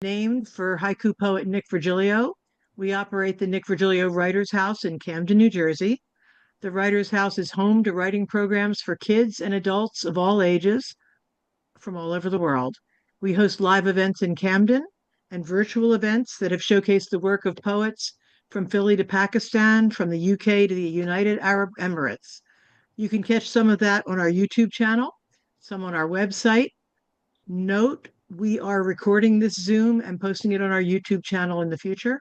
Named for haiku poet Nick Virgilio. We operate the Nick Virgilio Writers House in Camden, New Jersey. The Writers House is home to writing programs for kids and adults of all ages from all over the world. We host live events in Camden and virtual events that have showcased the work of poets from Philly to Pakistan, from the UK to the United Arab Emirates. You can catch some of that on our YouTube channel, some on our website. Note, we are recording this Zoom and posting it on our YouTube channel in the future.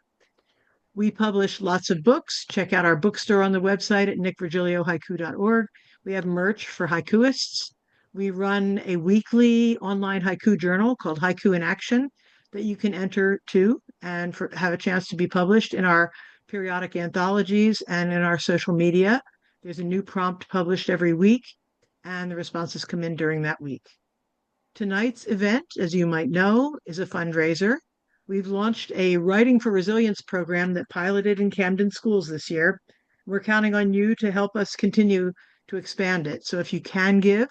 We publish lots of books. Check out our bookstore on the website at nickvirgiliohaiku.org. We have merch for haikuists. We run a weekly online haiku journal called Haiku in Action that you can enter to and have a chance to be published in our periodic anthologies and in our social media. There's a new prompt published every week, and the responses come in during that week. Tonight's event, as you might know, is a fundraiser. We've launched a Writing for Resilience program that piloted in Camden schools this year. We're counting on you to help us continue to expand it. So if you can give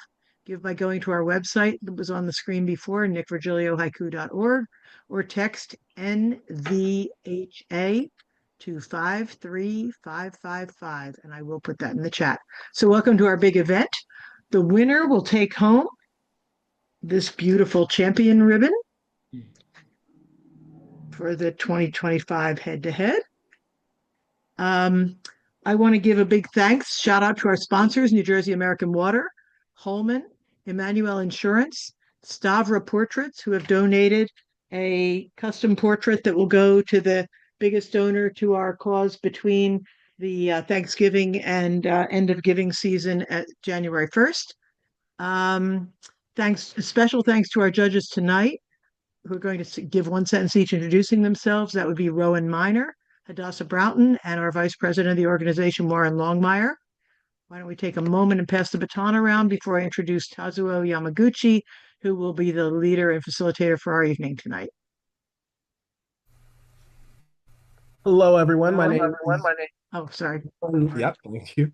by going to our website that was on the screen before, nickvirgiliohaiku.org, or text NVHA to 53555, and I will put that in the chat. So welcome to our big event. The winner will take home this beautiful champion ribbon for the 2025 head-to-head. I want to give a big thanks, shout out to our sponsors, New Jersey American Water, Holman, Emmanuel Insurance, Stavra Portraits, who have donated a custom portrait that will go to the biggest donor to our cause between the Thanksgiving and end of giving season at January 1st. Special thanks to our judges tonight, who are going to give one sentence each introducing themselves. That would be Rowan Miner, Hadassah Broughton, and our vice president of the organization, Warren Longmire. Why don't we take a moment and pass the baton around before I introduce Tazuo Yamaguchi, who will be the leader and facilitator for our evening tonight. Hello, everyone. Oh, sorry. Yep, thank you.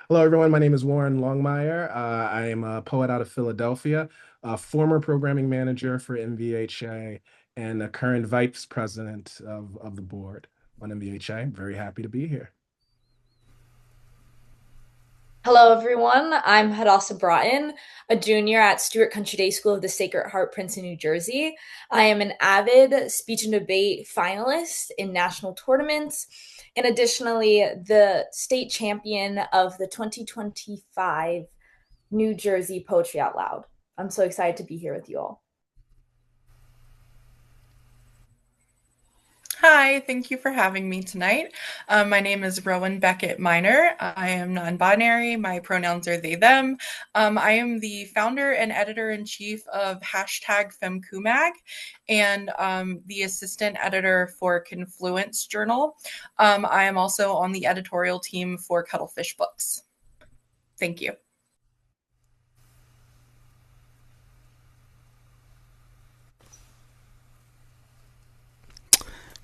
Hello, everyone. My name is Warren Longmire. I am a poet out of Philadelphia, a former programming manager for MVHA, and a current vice president of the board on MVHA. I'm very happy to be here. Hello, everyone. I'm Hadassah Broughton, a junior at Stewart Country Day School of the Sacred Heart, Princeton, New Jersey. I am an avid speech and debate finalist in national tournaments, and additionally, the state champion of the 2025 New Jersey Poetry Out Loud. I'm so excited to be here with you all. Hi, thank you for having me tonight. My name is Rowan Beckett Miner. I am non-binary. My pronouns are they, them. I am the founder and editor-in-chief of #FemCumag and the assistant editor for Confluence Journal. I am also on the editorial team for Cuttlefish Books. Thank you.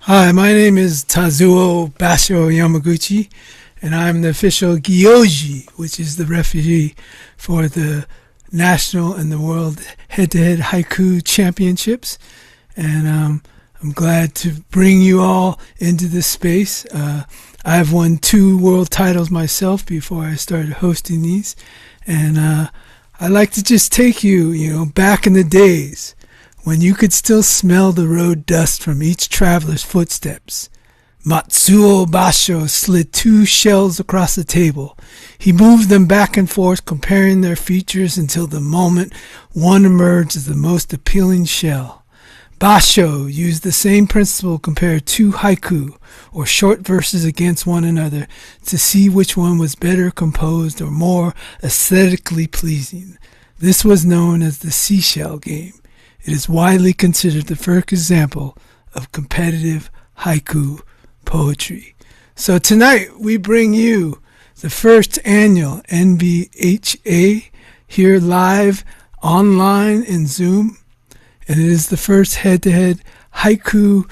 Hi, my name is Tazuo Basho Yamaguchi, and I'm the official Gyoji, which is the referee for the national and the world head-to-head haiku championships. And I'm glad to bring you all into this space. I've won 2 world titles myself before I started hosting these. And I'd like to just take you, back in the days when you could still smell the road dust from each traveler's footsteps. Matsuo Basho slid 2 shells across the table. He moved them back and forth, comparing their features until the moment one emerged as the most appealing shell. Basho used the same principle, compared 2 haiku, or short verses, against one another to see which one was better composed or more aesthetically pleasing. This was known as the seashell game. It is widely considered the first example of competitive haiku poetry. So tonight we bring you the first annual NVHA here live online in Zoom. And it is the first head-to-head haiku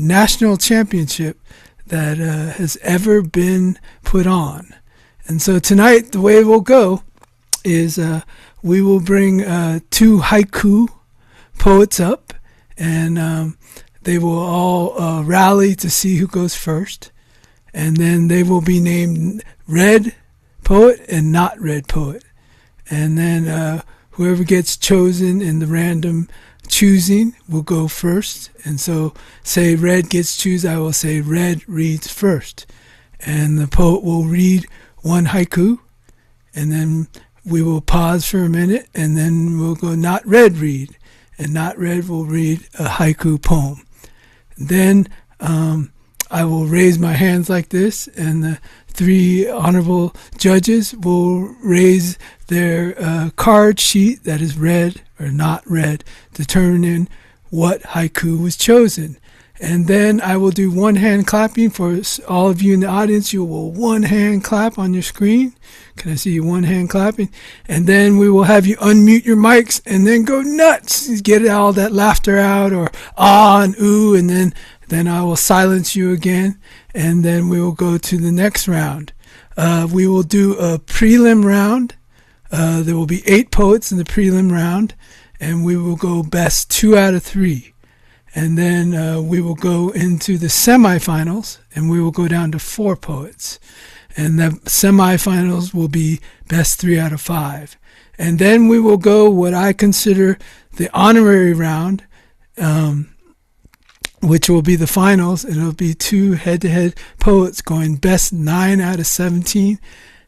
national championship that has ever been put on. And so tonight the way it will go is we will bring 2 haiku poets up, and they will all rally to see who goes first, and then they will be named Red Poet and Not Red Poet, and then whoever gets chosen in the random choosing will go first. And so, say Red gets choose, I will say Red reads first, and the poet will read one haiku, and then we will pause for a minute, and then we'll go Not Red read, and Not Red will read a haiku poem. Then I will raise my hands like this, and the three honorable judges will raise their card sheet that is red or not red, determining what haiku was chosen. And then I will do one hand clapping for all of you in the audience. You will one hand clap on your screen. Can I see you one hand clapping? And then we will have you unmute your mics and then go nuts. Get all that laughter out, or ah and ooh, and then I will silence you again. And then we will go to the next round. We will do a prelim round. There will be 8 poets in the prelim round, and we will go best 2 out of 3. And then we will go into the semifinals, and we will go down to 4 poets. And the semifinals will be best 3 out of 5. And then we will go what I consider the honorary round, which will be the finals. And it'll be 2 head-to-head poets going best 9 out of 17.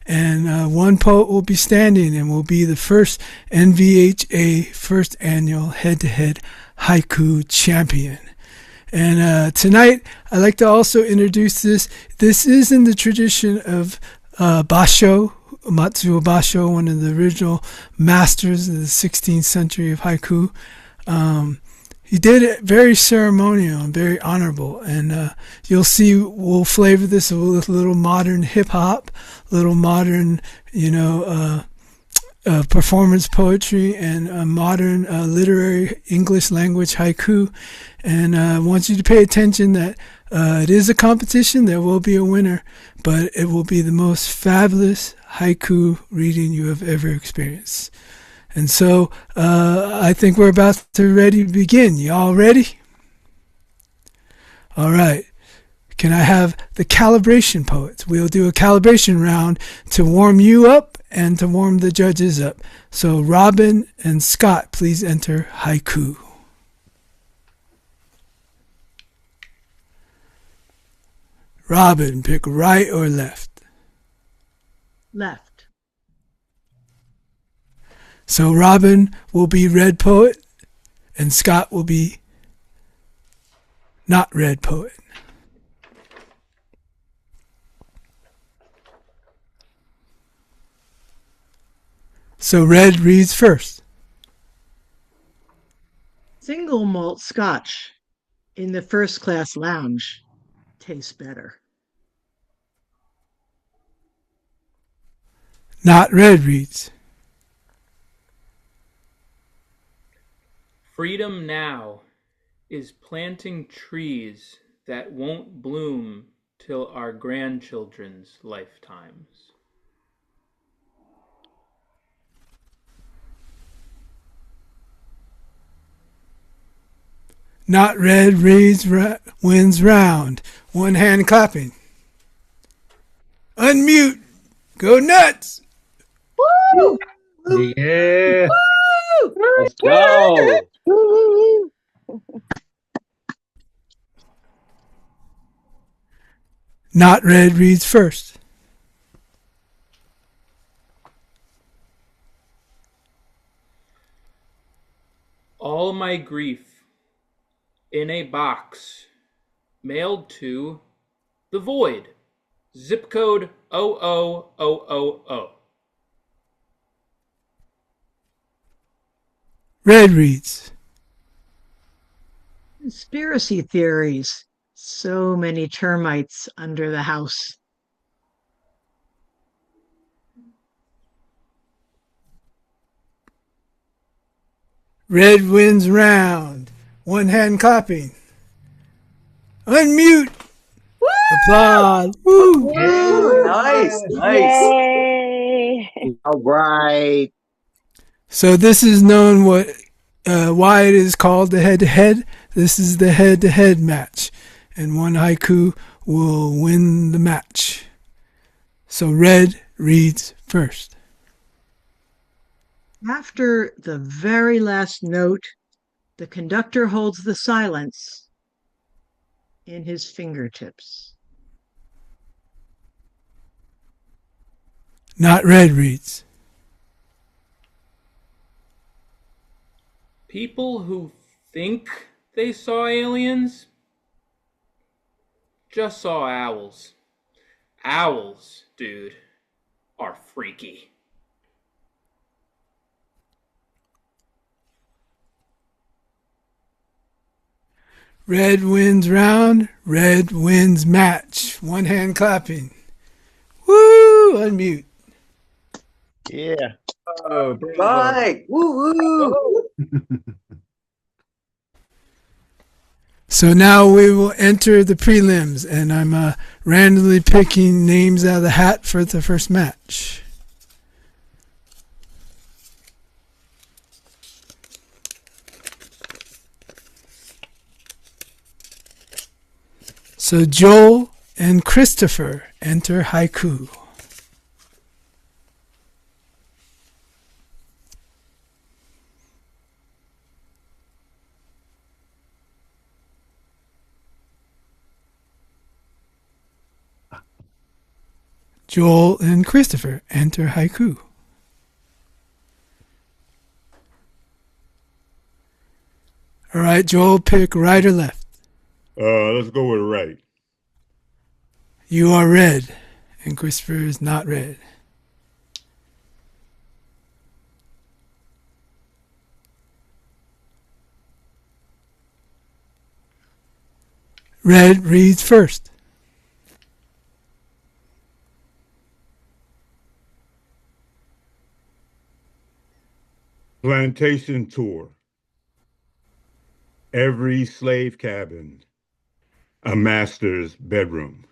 And 1 poet will be standing and will be the first NVHA first annual head-to-head haiku champion. And tonight, I'd like to also introduce this. This is in the tradition of Basho, Matsuo Basho, one of the original masters of the 16th century of haiku. He did it very ceremonial and very honorable. And you'll see we'll flavor this with a little modern hip-hop, little modern, performance poetry, and modern literary English language haiku. And I want you to pay attention that it is a competition. There will be a winner, but it will be the most fabulous haiku reading you have ever experienced. And so I think we're about to ready to begin. Y'all ready? All right. Can I have the calibration poets? We'll do a calibration round to warm you up and to warm the judges up. So Robin and Scott, please enter haiku. Robin, pick right or left? Left. So Robin will be red poet, and Scott will be not red poet. So red reads first. Single malt scotch in the first class lounge tastes better. Not red reads. Freedom now is planting trees that won't bloom till our grandchildren's lifetimes. Not red reads wins round. One hand clapping. Unmute. Go nuts. Woo! Yeah. Woo! Let's go. Not red reads first. All my grief in a box mailed to the void. Zip code 00000. Red reads. Conspiracy theories. So many termites under the house. Red wins round. One hand clapping. Unmute. Woo! Applause. Woo! Yeah, nice. Yay! All right. So this is known why it is called the head-to-head. This is the head-to-head match, and one haiku will win the match. So red reads first. After the very last note, the conductor holds the silence in his fingertips. Not red reads. People who think they saw aliens just saw owls. Owls, dude, are freaky. Red wins round, red wins match. One hand clapping. Woo! Unmute. Yeah. Oh, Mike. Woo woo. So now we will enter the prelims, and I'm randomly picking names out of the hat for the first match. So Joel and Christopher enter haiku. Joel and Christopher enter haiku. All right, Joel, pick right or left. Let's go with right. You are red, and Christopher is not red. Red reads first. Plantation tour. Every slave cabin, a master's bedroom.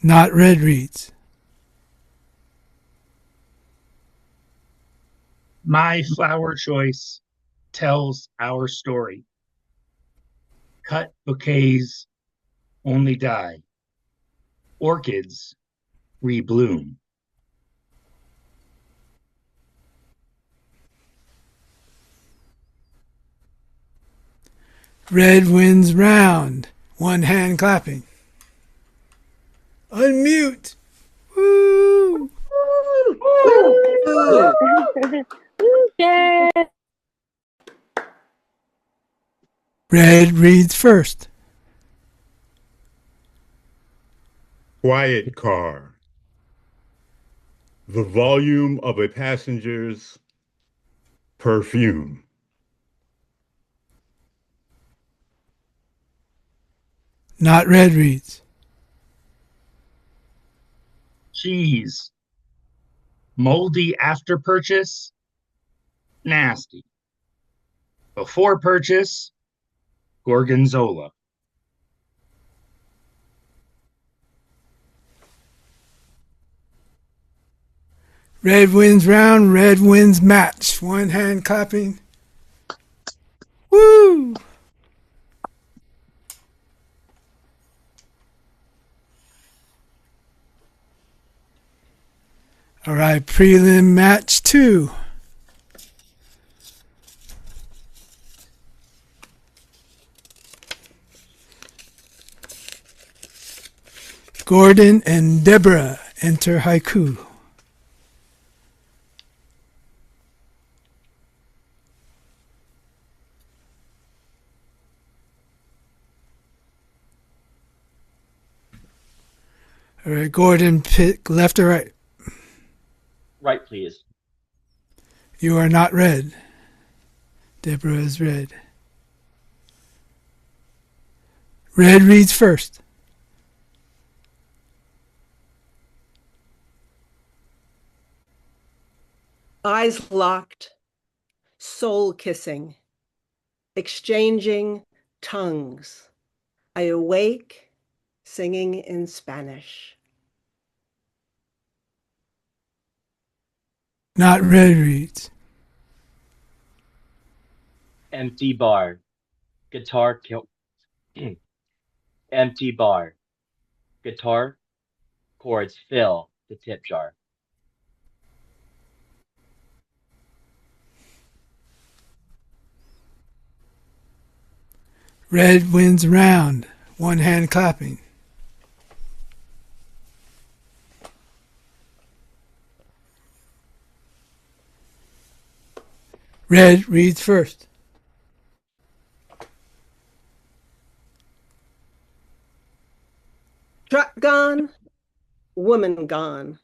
Not red reads. My flower choice tells our story. Cut bouquets only die. Orchids rebloom. Red wins round. One hand clapping. Unmute. Woo! Yeah. Red reads first. Quiet car. The volume of a passenger's perfume. Not red reads. Cheese. Moldy after purchase. Nasty. Before purchase. Gorgonzola. Red wins round, red wins match. One hand clapping. Woo! All right, prelim match 2. Gordon and Deborah enter haiku. All right, Gordon, pick left or right. Right, please. You are not red. Deborah is red. Red reads first. Eyes locked, soul kissing, exchanging tongues. I awake, singing in Spanish. Not red reads. Empty bar. Guitar. Empty bar. Guitar. Chords fill the tip jar. Red winds round, one hand clapping. Red reads first. Truck gone, woman gone.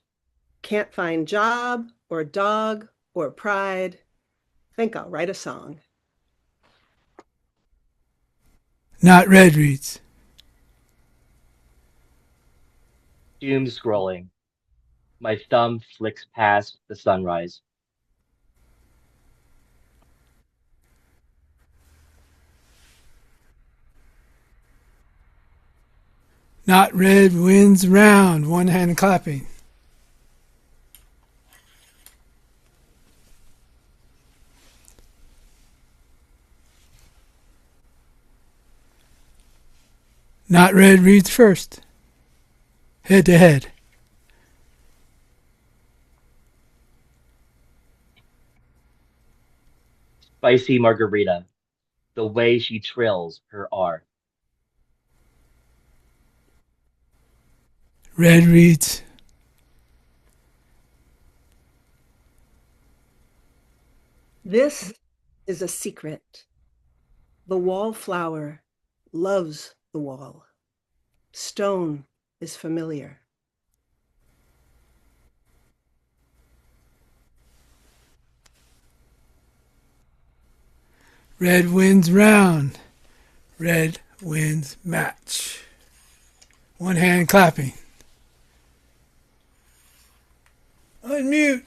Can't find job or dog or pride. Think I'll write a song. Not red reads. Doom scrolling. My thumb flicks past the sunrise. Not red winds round, one hand clapping. Not red reads first. Head to head. Spicy margarita. The way she trills her R. Red reads. This is a secret. The wallflower loves the wall. Stone is familiar. Red winds round, red winds match. One hand clapping. Unmute.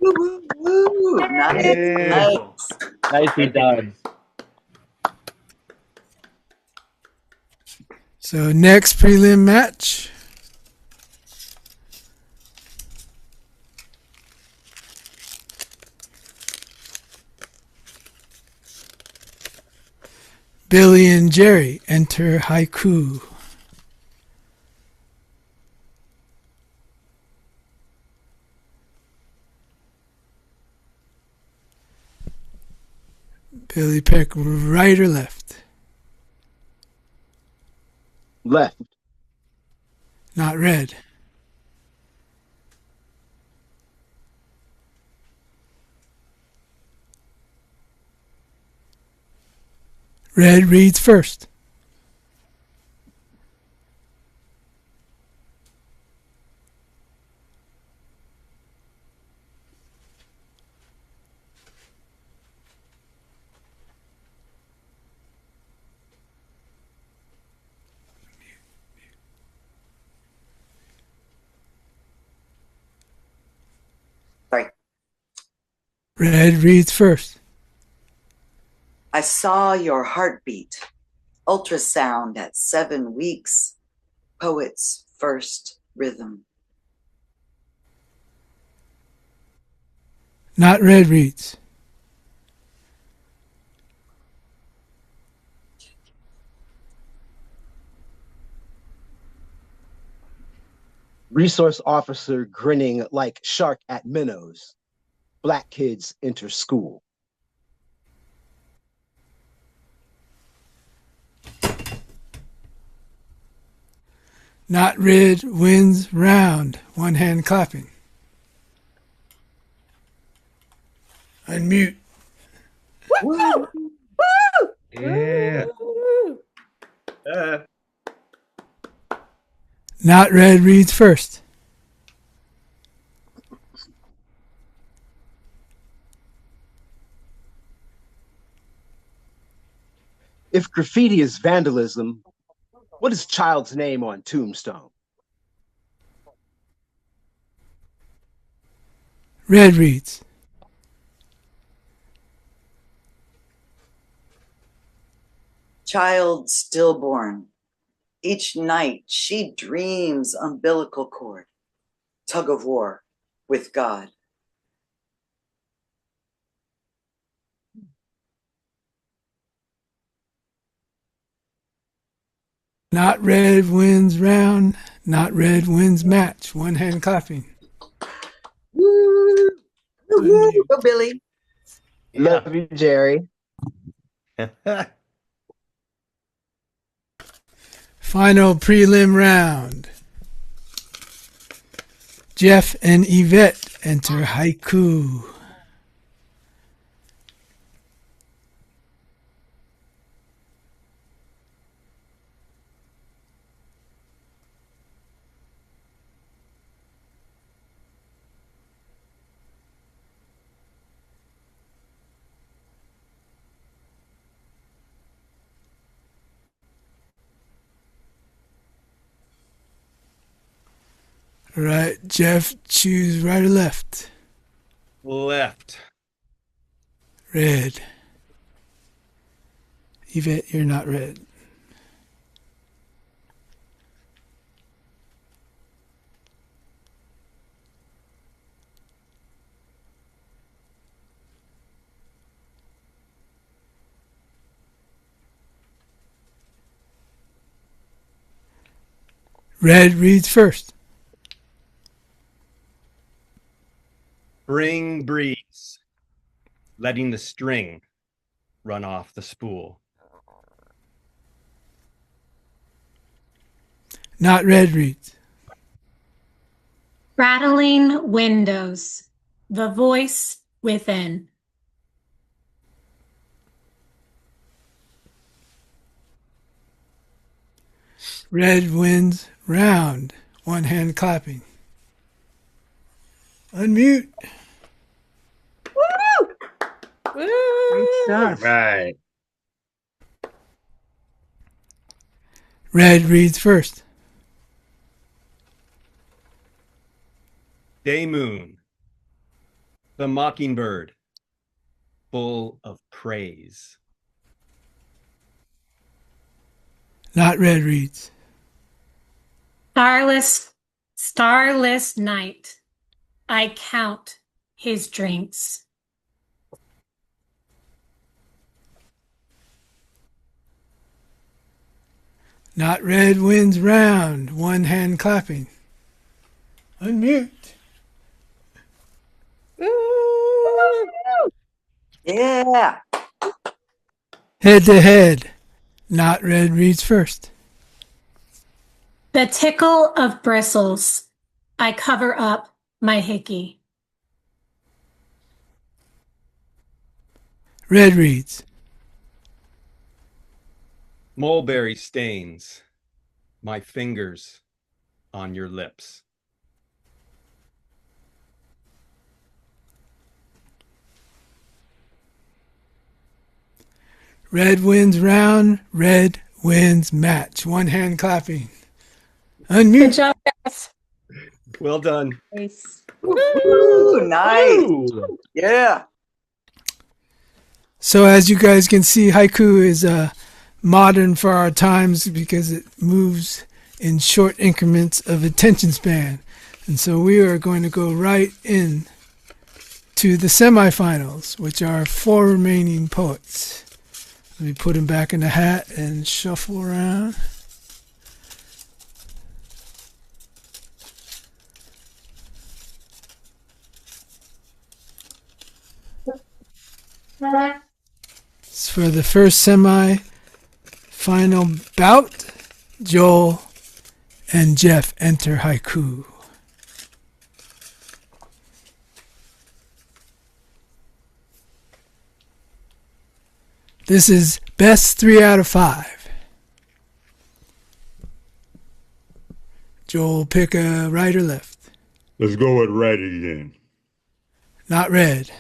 Woo, woo, woo. Nice. Yeah. Nice. Nicely done. So next prelim match. Billy and Jerry enter haiku. Billy pick right or left? Left. Not red. Red reads first. Sorry. Red reads first. I saw your heartbeat. Ultrasound at 7 weeks. Poet's first rhythm. Not red reads. Resource officer grinning like shark at minnows. Black kids enter school. Not red winds round, one hand clapping. Unmute. Woo! Woo! Yeah. Woo! Not red reads first. If graffiti is vandalism, what is child's name on tombstone? Red reads. Child stillborn. Each night she dreams umbilical cord. Tug of war with God. Not red wins round, not red wins match. One hand clapping. Woo! Woo! Go, Billy. Love you, Jerry. Final prelim round. Jeff and Yvette enter haiku. All right, Jeff, choose right or left. Left. Red. Yvette, you're not red. Red reads first. Bring breeze, letting the string run off the spool. Not red reads. Rattling windows, the voice within. Red wins round. One hand clapping. Unmute. Woo! Great stuff. Right. Red reads first. Day moon, the mockingbird, full of praise. Not red reads. Starless night. I count his drinks. Not red wins round. One hand clapping. Unmute. Yeah. Head to head. Not red reads first. The tickle of bristles. I cover up my hickey. Red reads. Mulberry stains, my fingers on your lips. Red wins round. Red wins match. One hand clapping. Unmute. Good job, guys. Well done. Nice. Woo! Nice. Woo! Yeah. So as you guys can see, haiku is modern for our times because it moves in short increments of attention span. And so we are going to go right in to the semifinals, which are 4 remaining poets. Let me put them back in the hat and shuffle around. For the first semi-final bout, Joel and Jeff enter haiku. This is best 3 out of 5. Joel, pick a right or left. Let's go with right again. Not red.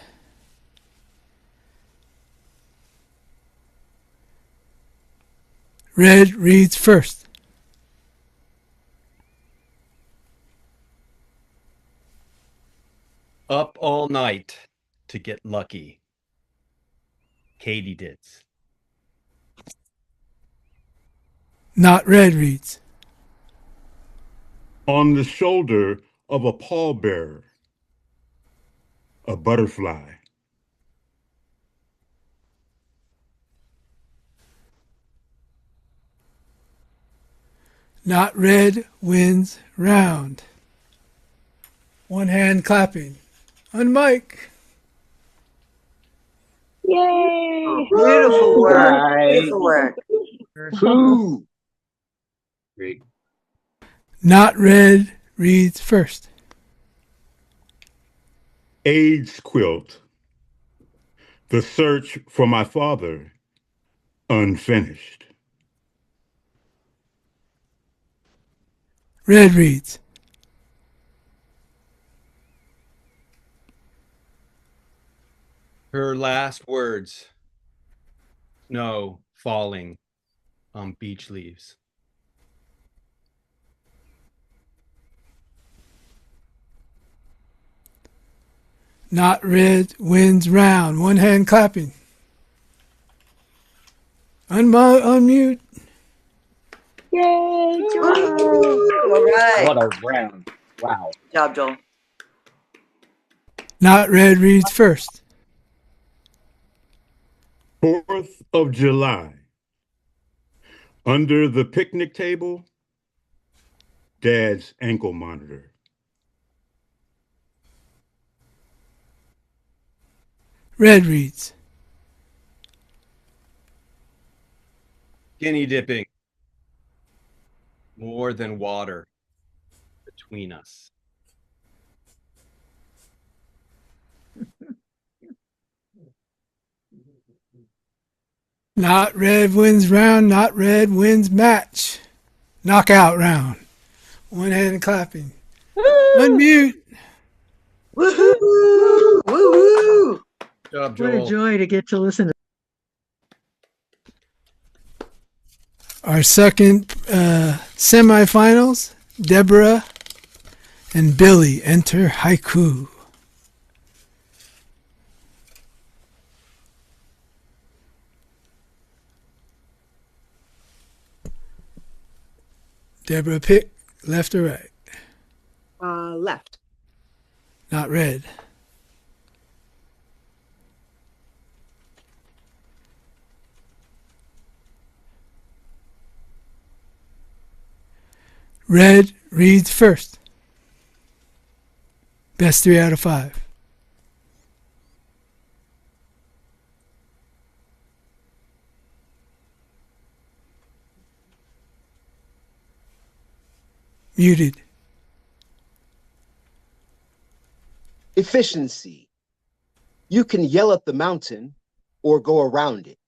Red reads first. Up all night to get lucky. Katydids. Not red reads. On the shoulder of a pallbearer, a butterfly. Not red wins round. One hand clapping. On mic. Yay! Beautiful work. Right. Beautiful work. Who? Great. Not red reads first. AIDS quilt. The search for my father, unfinished. Red reads. Her last words. Snow falling on beach leaves. Not red wins round. One hand clapping. Unmute. Yay, Joel! All right. What a round. Wow. Good job, Joel. Not red reads first. 4th of July. Under the picnic table, Dad's ankle monitor. Red reads. Skinny dipping. More than water between us. Not red wins round. Not red wins match. Knockout round. One hand clapping. Unmute. Woohoo! Woo-hoo! Good job, What a Joel. joy to get to listen to. Our second semifinals, Deborah and Billy enter haiku. Deborah, pick left or right? Left. Not red. Red reads first. Best 3 out of 5. Muted. Efficiency. You can yell at the mountain or go around it.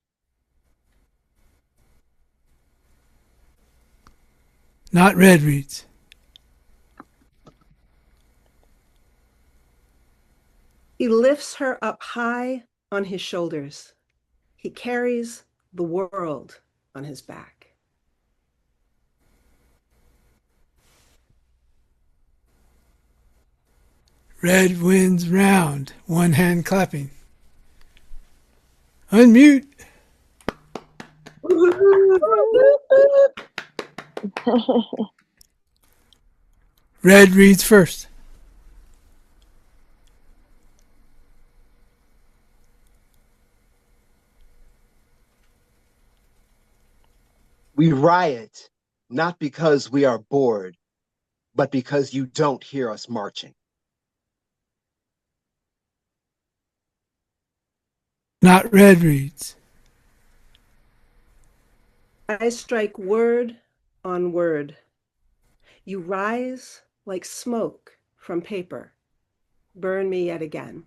Not red reads. He lifts her up high on his shoulders. He carries the world on his back. Red wins round. One hand clapping. Unmute. Red reads first. We riot not because we are bored, but because you don't hear us marching. Not red reads. I strike word on word. You rise like smoke from paper. Burn me yet again.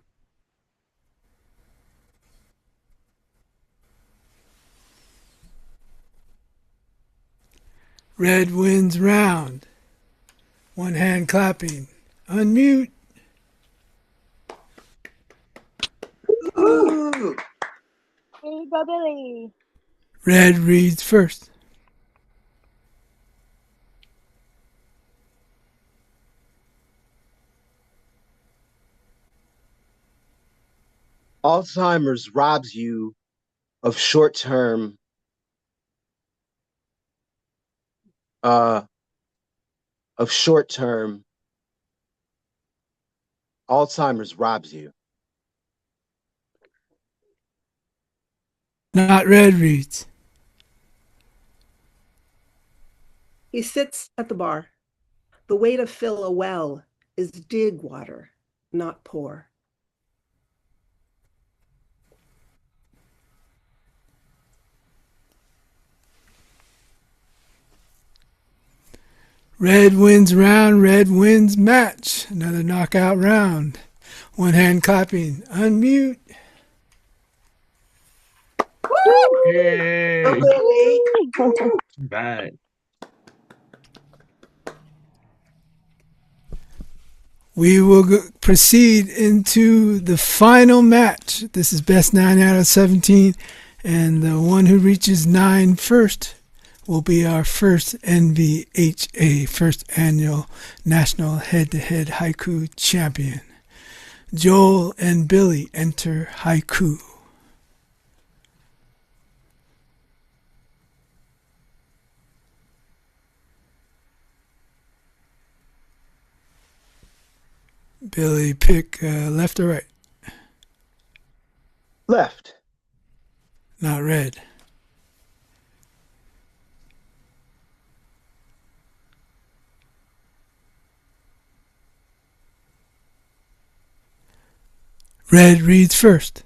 Red wins round. One hand clapping. Unmute. Ooh. Here you go, Billy. Red reads first. Alzheimer's robs you of short-term Alzheimer's robs you. Not red reads. He sits at the bar. The way to fill a well is dig water, not pour. Red wins round, red wins match. Another knockout round. One hand clapping. Unmute. Go Billy. Right. We will proceed into the final match. This is best 9 out of 17, and the one who reaches 9 first will be our first NVHA, first annual National Head-to-Head Haiku Champion. Joel and Billy enter haiku. Billy, pick left or right? Left. Not red. Red reads first.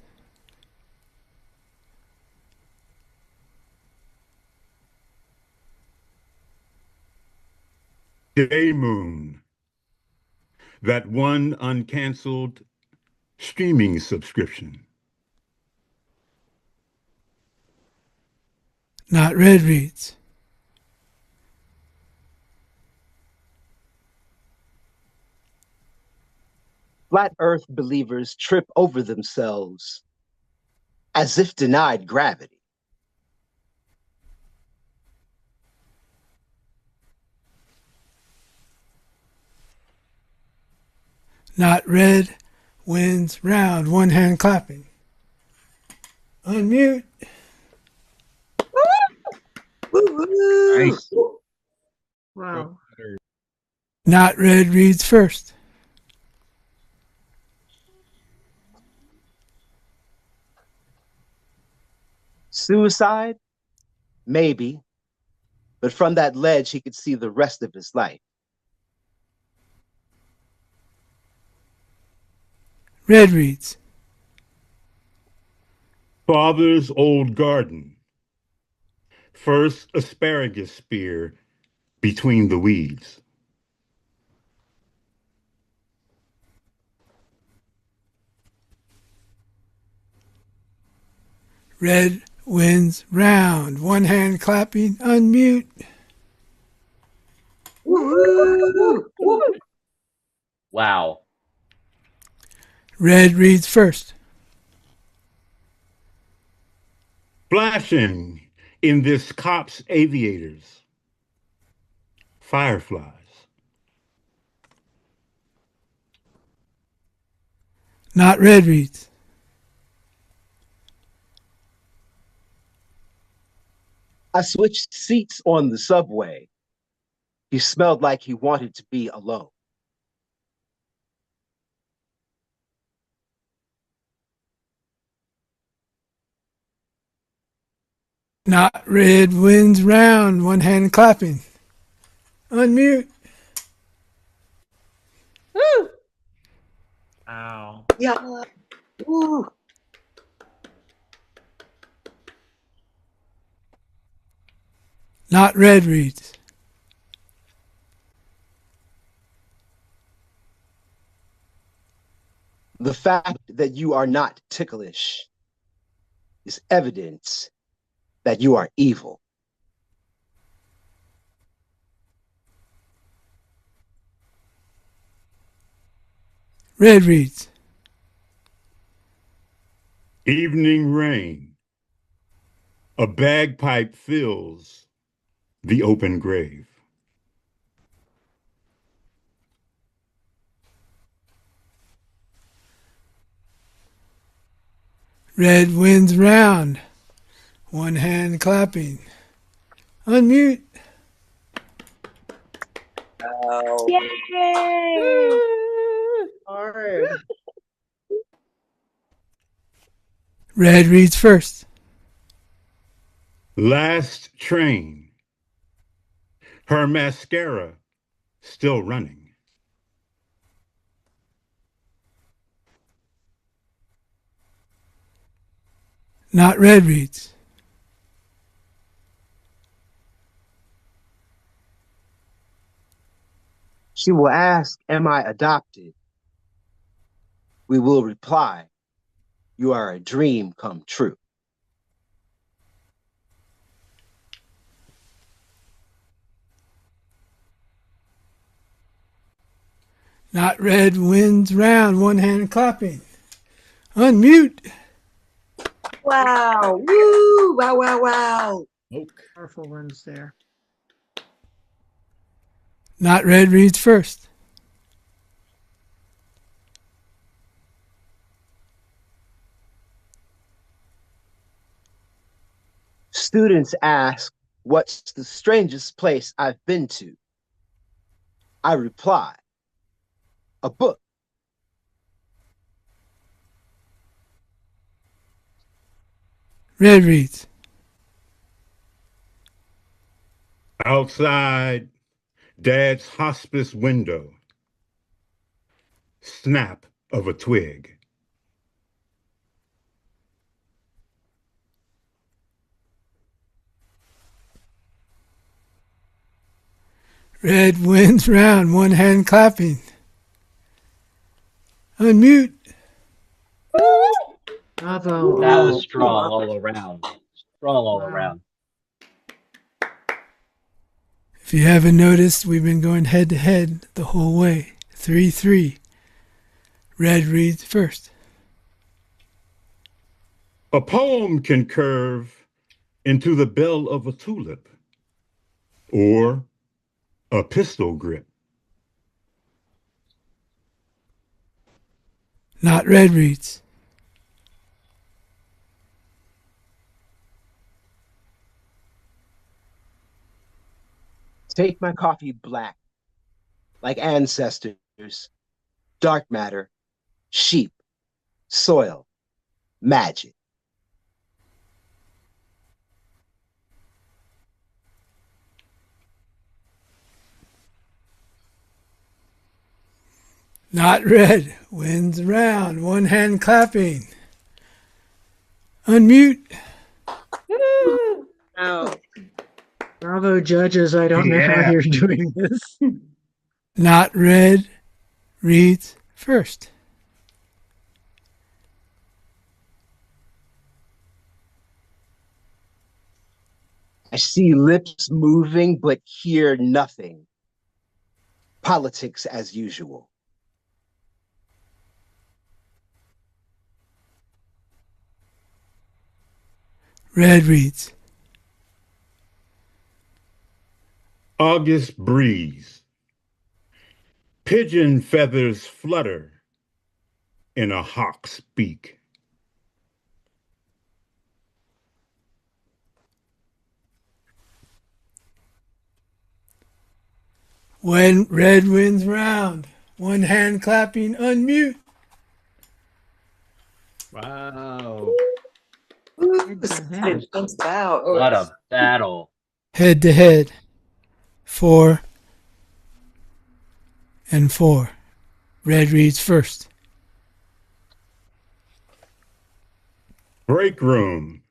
Day Moon. That one uncanceled streaming subscription. Not red reads. Flat Earth believers trip over themselves as if denied gravity. Not red wins round. One hand clapping. Unmute. Nice. Wow. Not red reads first. Suicide? Maybe. But from that ledge, he could see the rest of his life. Red reads. Father's old garden. First asparagus spear between the weeds. Red wins round. One hand clapping. Unmute. Wow. Red reads first. Flashing in this cop's aviators. Fireflies. Not red reads. I switched seats on the subway. He smelled like he wanted to be alone. Not red wins round. One hand clapping. Unmute. Woo. Ow. Yeah. Woo. Not red reads. The fact that you are not ticklish is evidence that you are evil. Red reads. Evening rain. A bagpipe fills the open grave. Red wins round. One hand clapping. Unmute. Yay! Hard. Red reads first. Last train. Her mascara still running. Not red reads. She will ask, am I adopted? We will reply, you are a dream come true. Not red winds round, one hand clapping. Unmute. Wow. Woo. Wow, wow, wow. Powerful ones there. Not red reads first. Students ask, what's the strangest place I've been to? I reply, a book. Red reads. Outside Dad's hospice window. Snap of a twig. Red winds round, one hand clapping. Unmute. Bravo. That was strong all around. Strong all around. If you haven't noticed, we've been going head to head the whole way. 3-3. Red reads first. A poem can curve into the bell of a tulip or a pistol grip. Not red reads. Take my coffee black, like ancestors, dark matter, sheep, soil, magic. Not red. Winds round, one hand clapping. Unmute. Oh. Bravo, judges. I don't know how you're doing this. Not red reads first. I see lips moving, but hear nothing. Politics as usual. Red reads. August breeze. Pigeon feathers flutter in a hawk's beak. When red winds round, one hand clapping. Unmute. Wow. What a battle. Head to head. 4-4. Red reads first. Break room.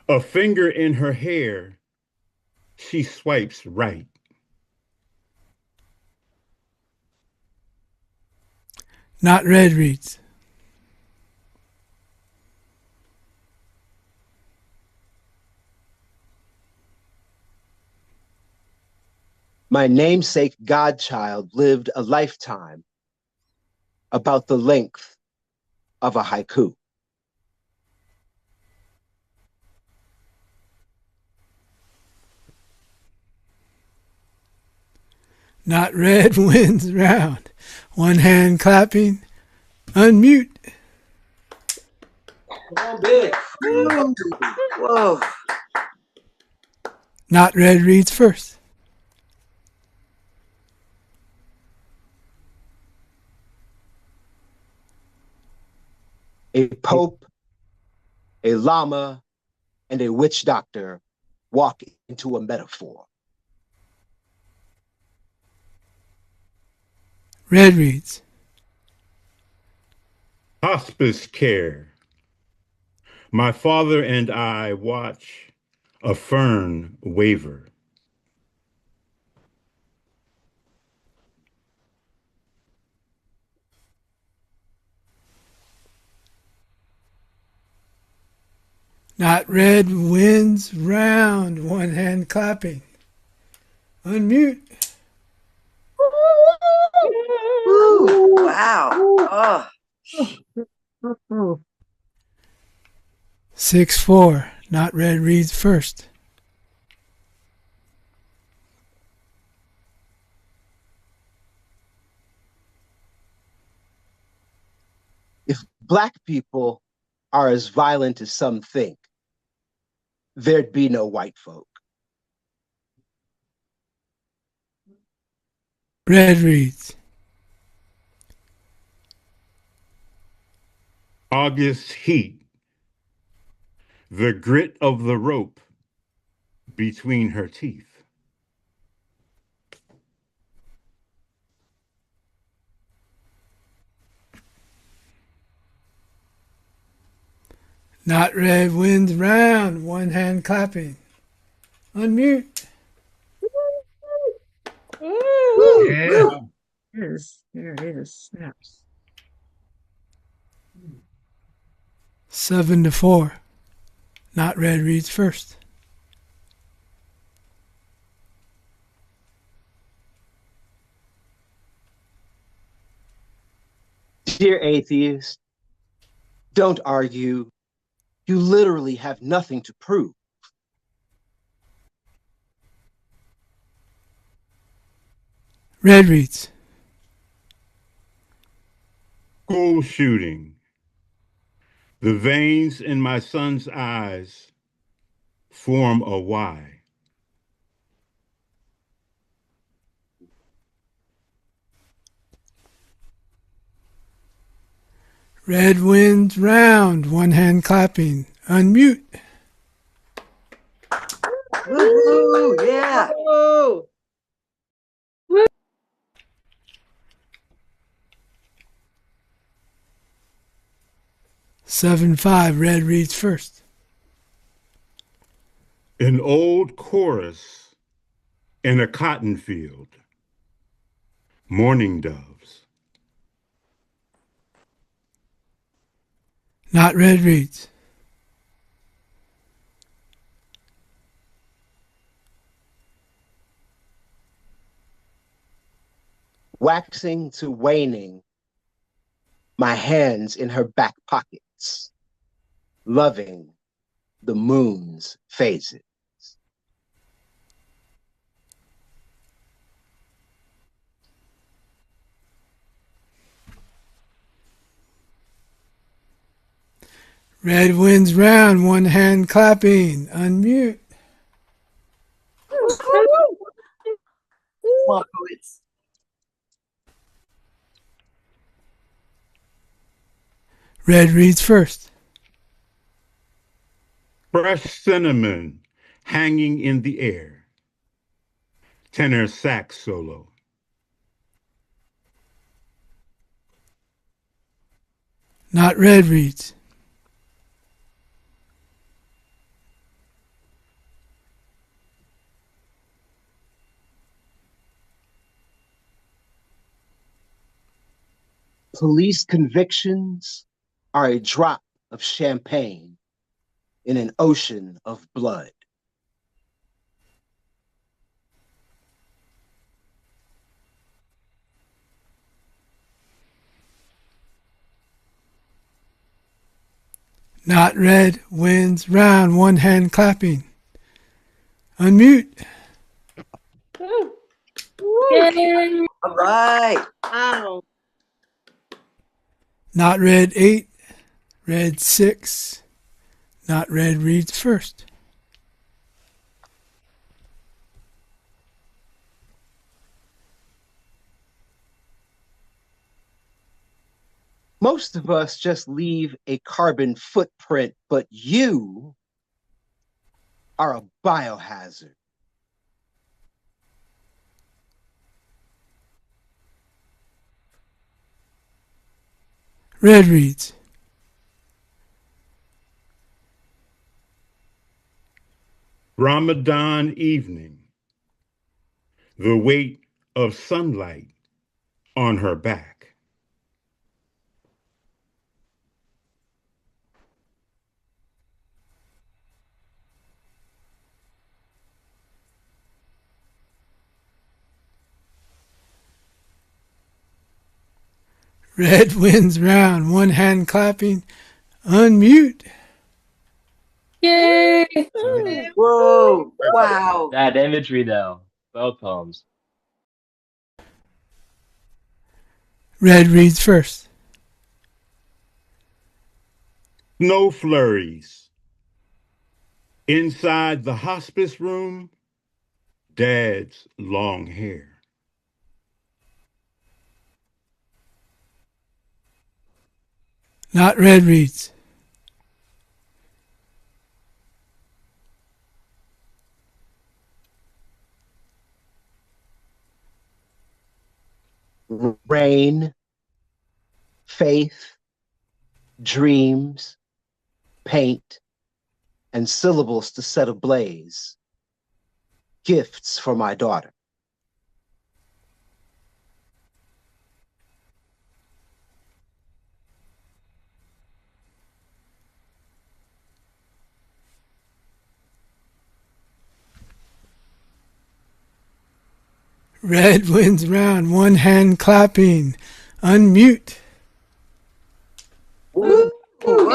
A finger in her hair. She swipes right. Not red reads. My namesake godchild lived a lifetime about the length of a haiku. Not red winds round, one hand clapping. Unmute. Come on, Billy. Whoa. Not red reads first. A pope, a llama, and a witch doctor walk into a metaphor. Red reads. Hospice care. My father and I watch a fern waver. Not red winds round, one hand clapping. Unmute. Woo! Wow. Oh. 6-4. Not red reads first. If Black people are as violent as some think, there'd be no white folk. Red reads. August heat. The grit of the rope between her teeth. Not red winds round, one hand clapping. Unmute. Yeah. There it is. Snaps. 7-4. Not red reads first. Dear atheist, don't argue. You literally have nothing to prove. Red reads. School shooting. The veins in my son's eyes form a Y. Red winds round, one hand clapping. Unmute. Woo! Yeah. Woo! 7-5. Red reads first. An old chorus in a cotton field. Mourning doves. Not red reads. Waxing to waning, my hands in her back pockets, loving the moon's phases. Red winds round, one hand clapping. Unmute. Poets. Red reads first. Fresh cinnamon hanging in the air. Tenor sax solo. Not red reads. Police convictions are a drop of champagne in an ocean of blood. Not red winds round, one hand clapping. Unmute. Yay. All right. Wow. Not red 8. Red 6. Not red reads first. Most of us just leave a carbon footprint, but you are a biohazard. Red reads. Ramadan evening, the weight of sunlight on her back. Red wins round. One hand clapping. Unmute. Yay! Whoa! Wow! That imagery, though. Both poems. Red reads first. Snow flurries. Inside the hospice room, Dad's long hair. Not red reads. Rain, faith, dreams, paint, and syllables to set ablaze. Gifts for my daughter. Red wins round. One hand clapping. Unmute. Woo! Whoa!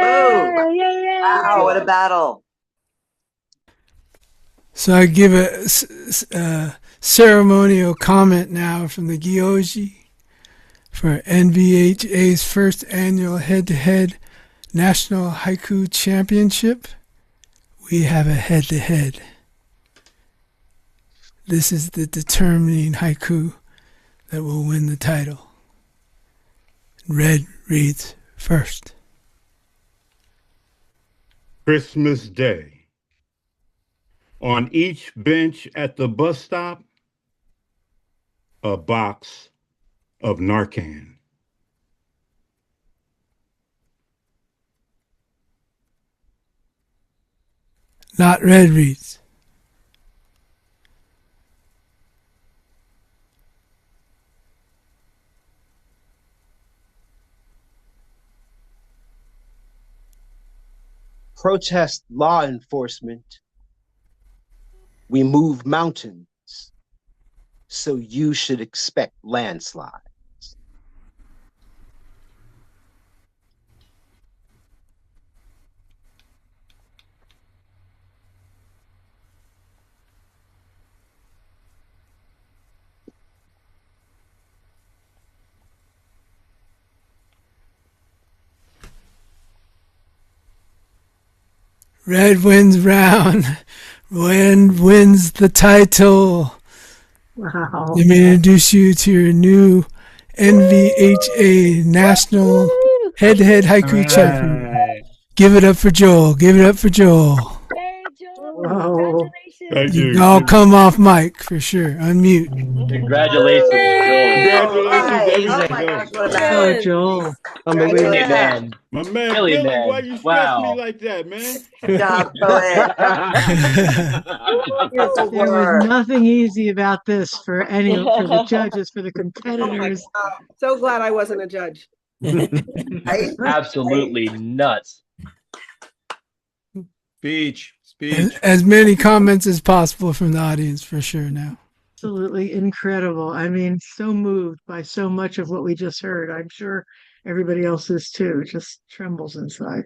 Whoa! Wow, what a battle. So I give a ceremonial comment now from the Gyoji for NVHA's first annual head-to-head National Haiku Championship. We have a head-to-head. This is the determining haiku that will win the title. Red reads first. Christmas Day. On each bench at the bus stop, a box of Narcan. Not red reads. Protest law enforcement. We move mountains, so you should expect landslides. Red wins round. Red wins the title. Wow. Let me introduce you to your new NVHA National Head-to-Head Haiku Champion. Give it up for Joel. Give it up for Joel. Hey, Joel. Whoa. Thank You you. can all come off mic for sure. Unmute. Congratulations, Joel. Congratulations, Oh my everybody. gosh, what a Oh, battle. Joel. Billy, Yeah. man. My man Billy, Billy, man. why you stress Wow. me like that, man? Good job, poet. Beautiful There was work. nothing easy about this for the judges, for the Oh my competitors. God. So glad I wasn't a judge. Right? Absolutely nuts. Speech. As many comments as possible from the audience for sure now. Absolutely incredible. I mean, so moved by so much of what we just heard. I'm sure everybody else is too. Just trembles inside.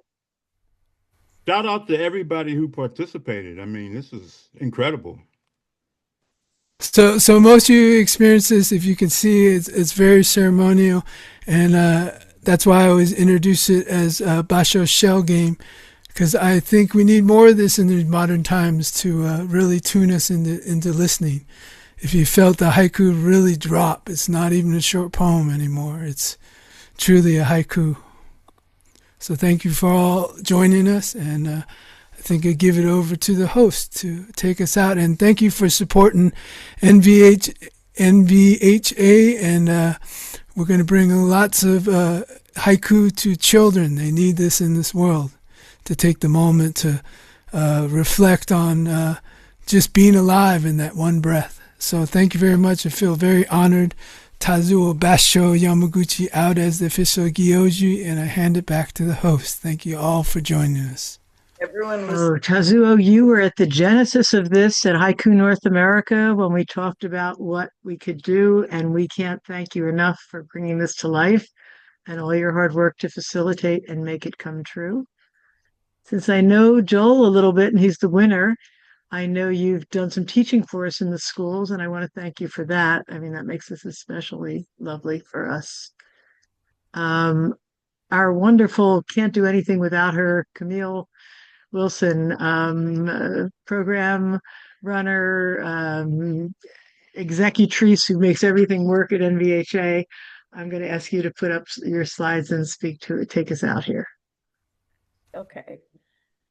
Shout out to everybody who participated. I mean, this is incredible. So most of you experience this. If you can see, it's very ceremonial, and that's why I always introduce it as a Basho shell game, because I think we need more of this in these modern times to really tune us into listening. If you felt the haiku really drop, it's not even a short poem anymore. It's truly a haiku. So thank you for all joining us, and I think I give it over to the host to take us out. And thank you for supporting NVHA, and we're going to bring lots of haiku to children. They need this in this world, to take the moment to reflect on just being alive in that one breath. So thank you very much. I feel very honored. Tazuo Basho Yamaguchi out as the official Gyoji, and I hand it back to the host. Thank you all for joining us. Everyone was. Oh, Tazuo, you were at the genesis of this at Haiku North America when we talked about what we could do, and we can't thank you enough for bringing this to life and all your hard work to facilitate and make it come true. Since I know Joel a little bit and he's the winner, I know you've done some teaching for us in the schools, and I want to thank you for that. I mean, that makes this especially lovely for us. Our wonderful Can't Do Anything Without Her, Camille Wilson, program runner, executrice who makes everything work at NVHA. I'm going to ask you to put up your slides and speak to it. Take us out here. Okay.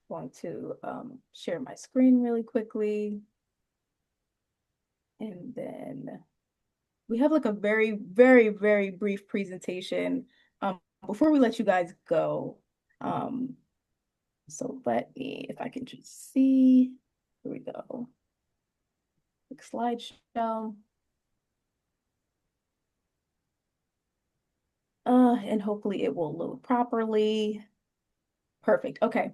Going to share my screen really quickly. And then we have like a very, very, very brief presentation before we let you guys go. So let me, if I can just see, here we go. Quick slideshow. And hopefully it will load properly. Perfect. Okay.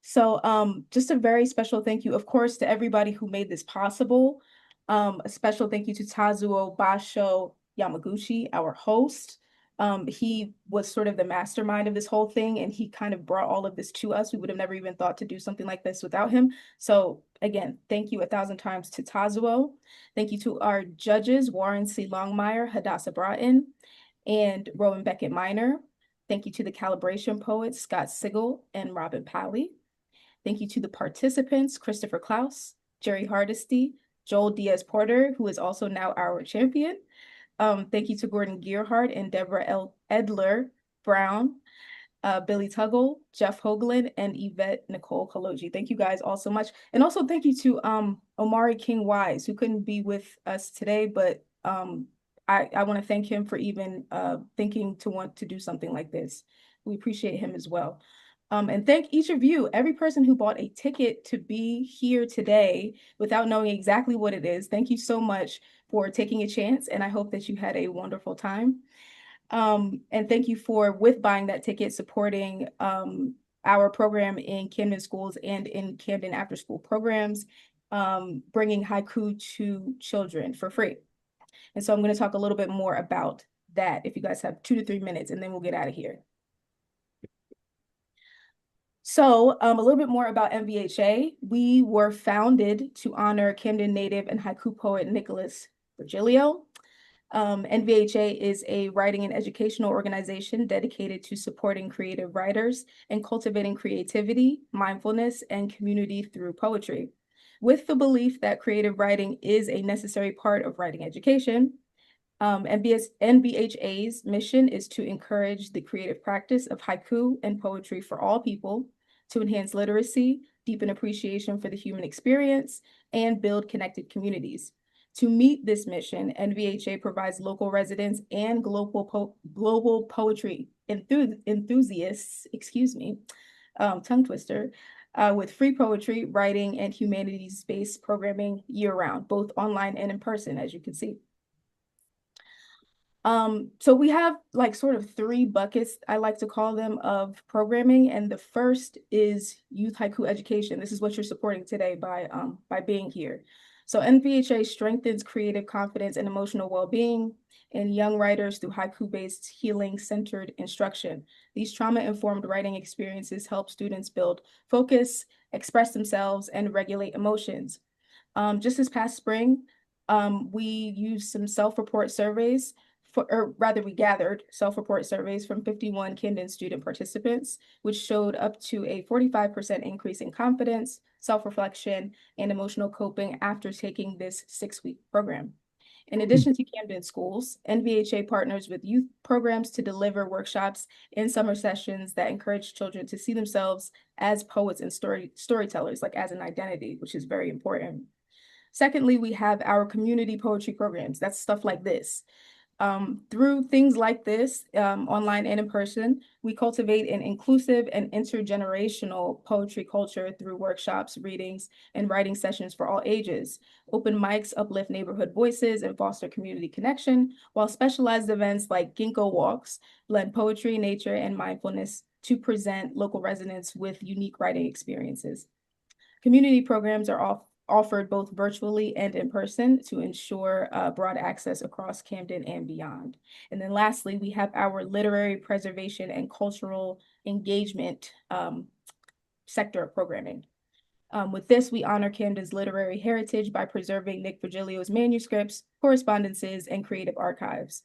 So just a very special thank you, of course, to everybody who made this possible. A special thank you to Tazuo Basho Yamaguchi, our host. He was sort of the mastermind of this whole thing, and he kind of brought all of this to us. We would have never even thought to do something like this without him. So again, thank you 1,000 times to Tazuo. Thank you to our judges, Warren C. Longmire, Hadassah Broughton, and Rowan Beckett Minor. Thank you to the calibration poets, Scott Sigel and Robin Pally. Thank you to the participants, Christopher Klaus, Jerry Hardesty, Joel Diaz-Porter, who is also now our champion. Thank you to Gordon Gearhart and Deborah L. Edler Brown, Billy Tuggle, Jeff Hoagland, and Yvette Nicole Kaloji. Thank you guys all so much. And also thank you to Omari King Wise, who couldn't be with us today, but I want to thank him for even thinking to want to do something like this. We appreciate him as well. And thank each of you, every person who bought a ticket to be here today without knowing exactly what it is. Thank you so much for taking a chance, and I hope that you had a wonderful time. And thank you for, with buying that ticket, supporting our program in Camden schools and in Camden after school programs, bringing haiku to children for free. And so I'm going to talk a little bit more about that if you guys have 2 to 3 minutes, and then we'll get out of here. So a little bit more about NVHA. We were founded to honor Camden native and haiku poet Nicholas Virgilio. NVHA is a writing and educational organization dedicated to supporting creative writers and cultivating creativity, mindfulness, and community through poetry. With the belief that creative writing is a necessary part of writing education, NVHA's mission is to encourage the creative practice of haiku and poetry for all people, to enhance literacy, deepen appreciation for the human experience, and build connected communities. To meet this mission, NVHA provides local residents and global poetry enthusiasts, tongue twister, with free poetry, writing, and humanities-based programming year-round, both online and in person, as you can see. So we have like sort of 3 buckets, I like to call them, of programming. And the first is youth haiku education. This is what you're supporting today by being here. So NVHA strengthens creative confidence and emotional well-being in young writers through haiku-based healing-centered instruction. These trauma-informed writing experiences help students build focus, express themselves, and regulate emotions. Just this past spring, we used some self-report surveys we gathered self-report surveys from 51 Camden student participants, which showed up to a 45% increase in confidence, self-reflection, and emotional coping after taking this 6-week program. In addition to Camden schools, NVHA partners with youth programs to deliver workshops and summer sessions that encourage children to see themselves as poets and storytellers, like as an identity, which is very important. Secondly, we have our community poetry programs. That's stuff like this. Through things like this, online and in person, we cultivate an inclusive and intergenerational poetry culture through workshops, readings, and writing sessions for all ages. Open mics uplift neighborhood voices and foster community connection, while specialized events like ginkgo walks blend poetry, nature, and mindfulness to present local residents with unique writing experiences. Community programs are offered both virtually and in person to ensure broad access across Camden and beyond. And then lastly, we have our literary preservation and cultural engagement sector of programming. With this, we honor Camden's literary heritage by preserving Nick Virgilio's manuscripts, correspondences, and creative archives,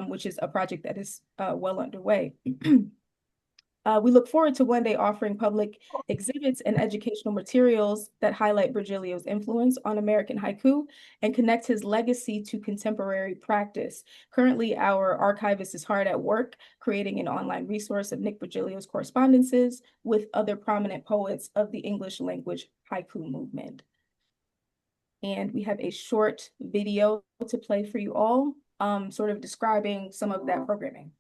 which is a project that is well underway. We look forward to one day offering public exhibits and educational materials that highlight Virgilio's influence on American haiku and connect his legacy to contemporary practice. Currently, our archivist is hard at work creating an online resource of Nick Virgilio's correspondences with other prominent poets of the English language haiku movement. And we have a short video to play for you all, sort of describing some of that programming.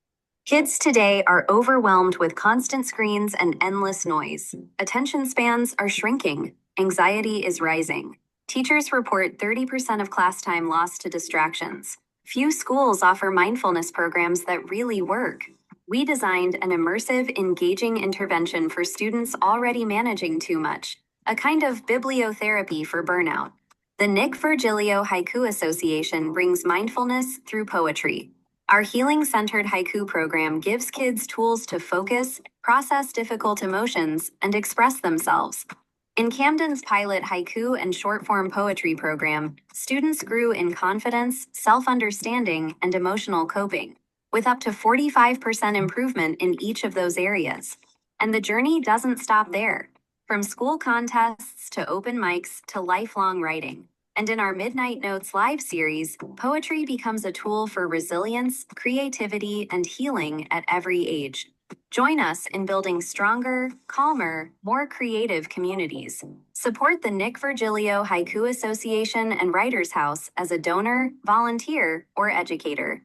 Kids today are overwhelmed with constant screens and endless noise. Attention spans are shrinking. Anxiety is rising. Teachers report 30% of class time lost to distractions. Few schools offer mindfulness programs that really work. We designed an immersive, engaging intervention for students already managing too much, a kind of bibliotherapy for burnout. The Nick Virgilio Haiku Association brings mindfulness through poetry. Our healing-centered haiku program gives kids tools to focus, process difficult emotions, and express themselves. In Camden's pilot haiku and short-form poetry program, students grew in confidence, self-understanding, and emotional coping, with up to 45% improvement in each of those areas. And the journey doesn't stop there. From school contests to open mics to lifelong writing. And in our Midnight Notes live series, poetry becomes a tool for resilience, creativity, and healing at every age. Join us in building stronger, calmer, more creative communities. Support the Nick Virgilio Haiku Association and Writers House as a donor, volunteer, or educator.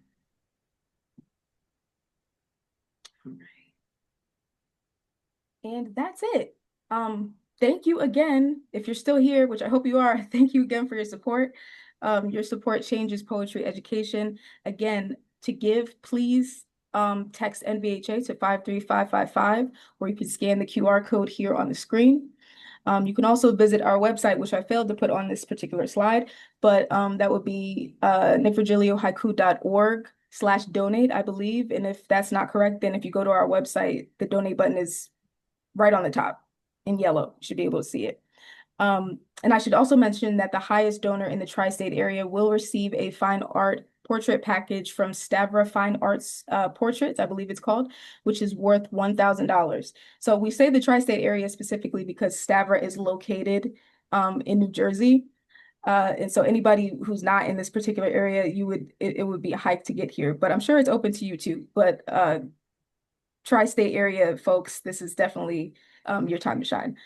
And that's it. Thank you again. If you're still here, which I hope you are, thank you again for your support. Your support changes poetry education. Again, to give, please text NVHA to 53555, or you can scan the QR code here on the screen. You can also visit our website, which I failed to put on this particular slide, but that would be nickvirgiliohaiku.org/donate, I believe. And if that's not correct, then if you go to our website, the donate button is right on the top in yellow. You should be able to see it. And I should also mention that the highest donor in the tri-state area will receive a fine art portrait package from Stavra Fine Arts Portraits, I believe it's called, which is worth $1,000. So we say the tri-state area specifically because Stavra is located in New Jersey. And so anybody who's not in this particular area, it would be a hike to get here, but I'm sure it's open to you too. But tri-state area folks, this is definitely your time to shine.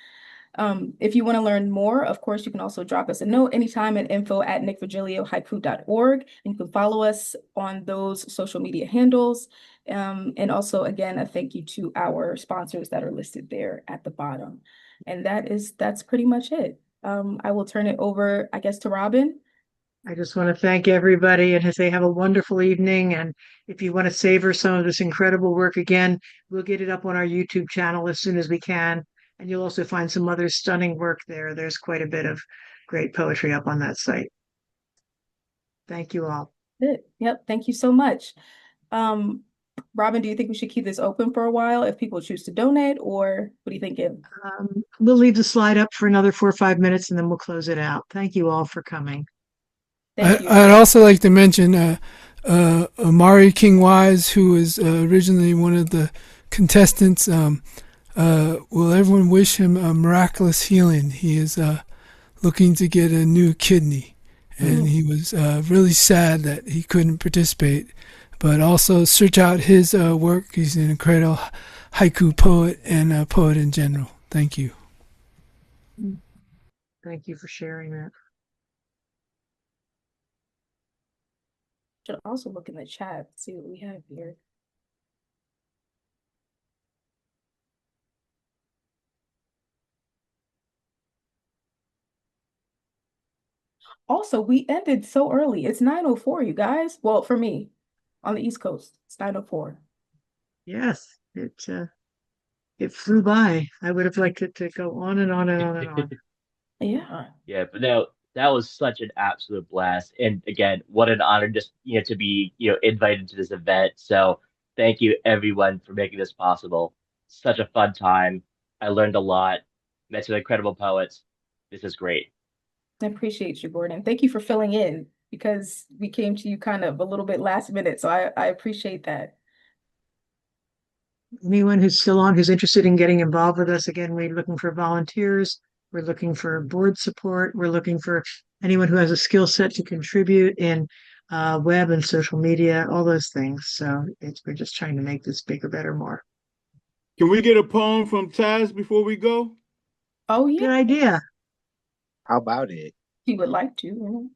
If you want to learn more, of course, you can also drop us a note anytime at info@nickvirgiliohaiku.org. And you can follow us on those social media handles. And also, again, a thank you to our sponsors that are listed there at the bottom. And that's pretty much it. I will turn it over, I guess, to Robin. I just want to thank everybody and say have a wonderful evening. And if you want to savor some of this incredible work again, we'll get it up on our YouTube channel as soon as we can. And you'll also find some other stunning work there. There's quite a bit of great poetry up on that site. Thank you all. Yep. Thank you so much. Robin, do you think we should keep this open for a while if people choose to donate, or what are you thinking? We'll leave the slide up for another 4 or 5 minutes and then we'll close it out. Thank you all for coming. I'd also like to mention Amari King Wise, who is originally one of the contestants. Will everyone wish him a miraculous healing? He is looking to get a new kidney, and he was really sad that he couldn't participate. But also search out his work. He's an incredible haiku poet and a poet in general. Thank you. Thank you for sharing that. Should also look in the chat, see what we have here. Also, we ended so early. It's 9:04, you guys. Well, for me, on the East Coast, it's 9:04. Yes, it flew by. I would have liked it to go on and on and on and on. Yeah. Yeah, but no, that was such an absolute blast. And again, what an honor just, to be, invited to this event. So thank you everyone for making this possible. Such a fun time. I learned a lot, met some incredible poets. This is great. I appreciate you, Gordon. Thank you for filling in because we came to you kind of a little bit last minute. So I appreciate that. Anyone who's still on, who's interested in getting involved with us, again, we're looking for volunteers. We're looking for board support. We're looking for anyone who has a skill set to contribute in web and social media, all those things. So we're just trying to make this bigger, better, more. Can we get a poem from Taz before we go? Oh, yeah. Good idea. How about it? He would like to.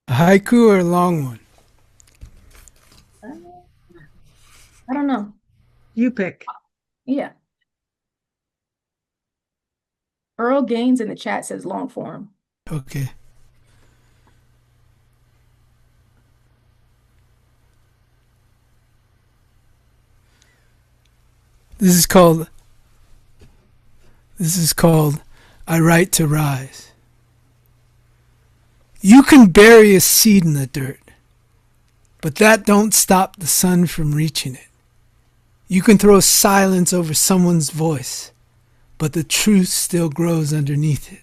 A haiku or a long one? I don't know. You pick. Yeah. Earl Gaines in the chat says long form. Okay. This is called I Write to Rise. You can bury a seed in the dirt, but that don't stop the sun from reaching it. You can throw silence over someone's voice, but the truth still grows underneath it.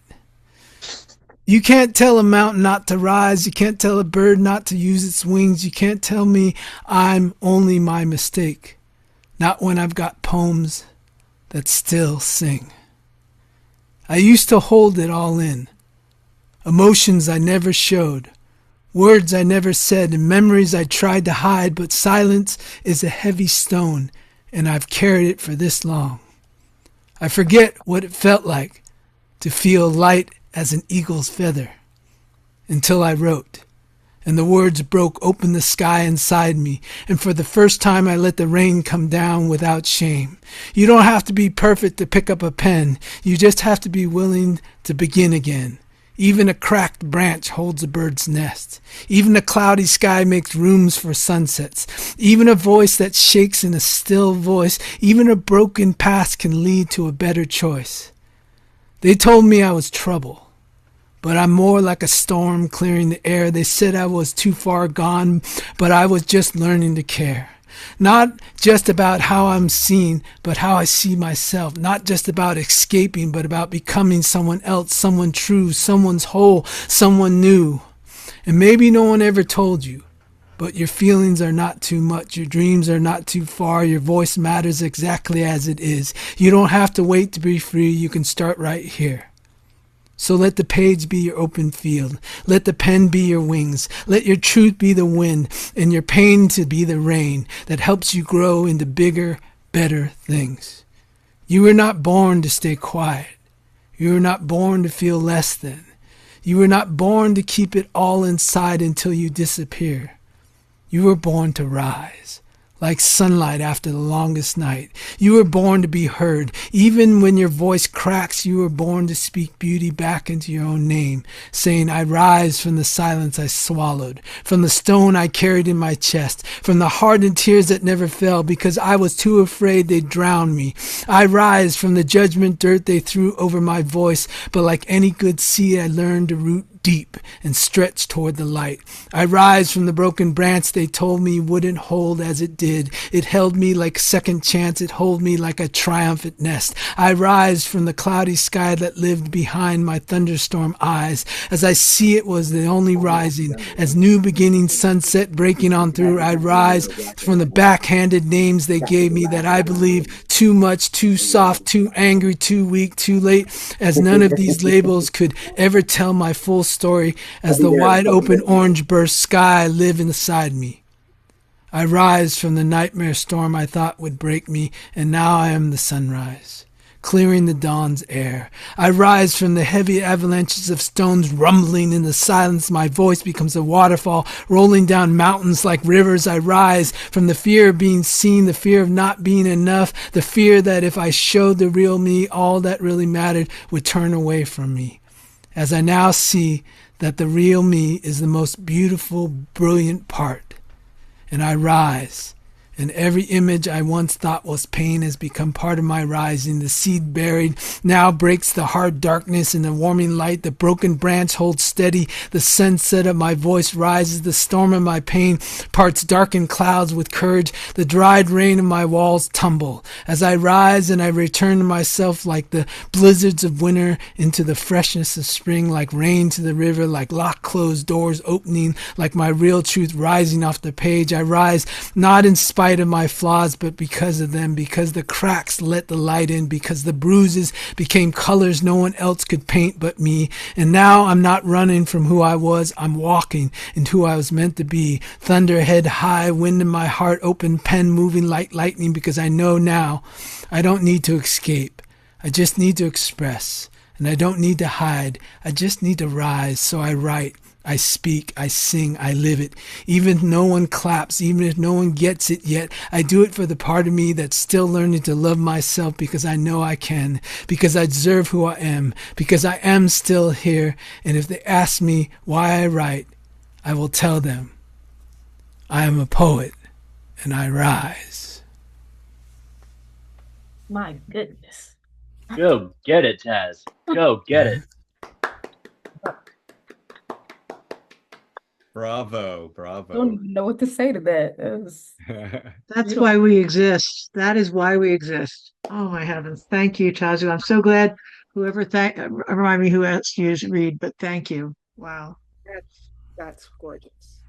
You can't tell a mountain not to rise. You can't tell a bird not to use its wings. You can't tell me I'm only my mistake. Not when I've got poems that still sing. I used to hold it all in. Emotions I never showed. Words I never said and memories I tried to hide, but silence is a heavy stone and I've carried it for this long. I forget what it felt like to feel light as an eagle's feather until I wrote. And the words broke open the sky inside me, and for the first time I let the rain come down without shame. You don't have to be perfect to pick up a pen. You just have to be willing to begin again. Even a cracked branch holds a bird's nest. Even a cloudy sky makes rooms for sunsets. Even a voice that shakes in a still voice, even a broken past can lead to a better choice. They told me I was trouble. But I'm more like a storm clearing the air. They said I was too far gone, but I was just learning to care. Not just about how I'm seen, but how I see myself. Not just about escaping, but about becoming someone else, someone true, someone's whole, someone new. And maybe no one ever told you, but your feelings are not too much. Your dreams are not too far. Your voice matters exactly as it is. You don't have to wait to be free. You can start right here. So let the page be your open field. Let the pen be your wings. Let your truth be the wind and your pain to be the rain that helps you grow into bigger, better things. You were not born to stay quiet. You were not born to feel less than. You were not born to keep it all inside until you disappear. You were born to rise. Like sunlight after the longest night. You were born to be heard. Even when your voice cracks, you were born to speak beauty back into your own name, saying, I rise from the silence I swallowed, from the stone I carried in my chest, from the hardened tears that never fell because I was too afraid they'd drown me. I rise from the judgment dirt they threw over my voice, but like any good seed, I learned to root deep and stretch toward the light. I rise from the broken branch they told me wouldn't hold as it did. It held me like second chance. It held me like a triumphant nest. I rise from the cloudy sky that lived behind my thunderstorm eyes. As I see it was the only rising, as new beginning sunset breaking on through, I rise from the backhanded names they gave me that I believe too much, too soft, too angry, too weak, too late, as none of these labels could ever tell my full story as the wide open orange burst sky live inside me. I rise from the nightmare storm I thought would break me, and now I am the sunrise, clearing the dawn's air. I rise from the heavy avalanches of stones rumbling in the silence. My voice becomes a waterfall rolling down mountains like rivers. I rise from the fear of being seen, the fear of not being enough, the fear that if I showed the real me, all that really mattered would turn away from me. As I now see that the real me is the most beautiful, brilliant part. And I rise, and every image I once thought was pain has become part of my rising. The seed buried now breaks the hard darkness in the warming light. The broken branch holds steady. The sunset of my voice rises. The storm of my pain parts darkened clouds with courage. The dried rain of my walls tumble. As I rise and I return to myself like the blizzards of winter into the freshness of spring, like rain to the river, like locked closed doors opening, like my real truth rising off the page. I rise not in spite of my flaws, but because of them, because the cracks let the light in, because the bruises became colors no one else could paint but me. And now I'm not running from who I was, I'm walking into who I was meant to be. Thunder head high, wind in my heart, open pen moving like lightning, because I know now I don't need to escape. I just need to express. And I don't need to hide. I just need to rise. So I write. I speak, I sing, I live it. Even if no one claps, even if no one gets it yet, I do it for the part of me that's still learning to love myself, because I know I can, because I deserve who I am, because I am still here. And if they ask me why I write, I will tell them I am a poet and I rise. My goodness. Go get it, Taz. Go get it. Bravo, I bravo. don't even know what to say to that. That's beautiful. why we exist. That is why we exist. Oh my heavens. Thank you, Tazu. I'm so glad remind me who else you read, but thank you. Wow. That's gorgeous.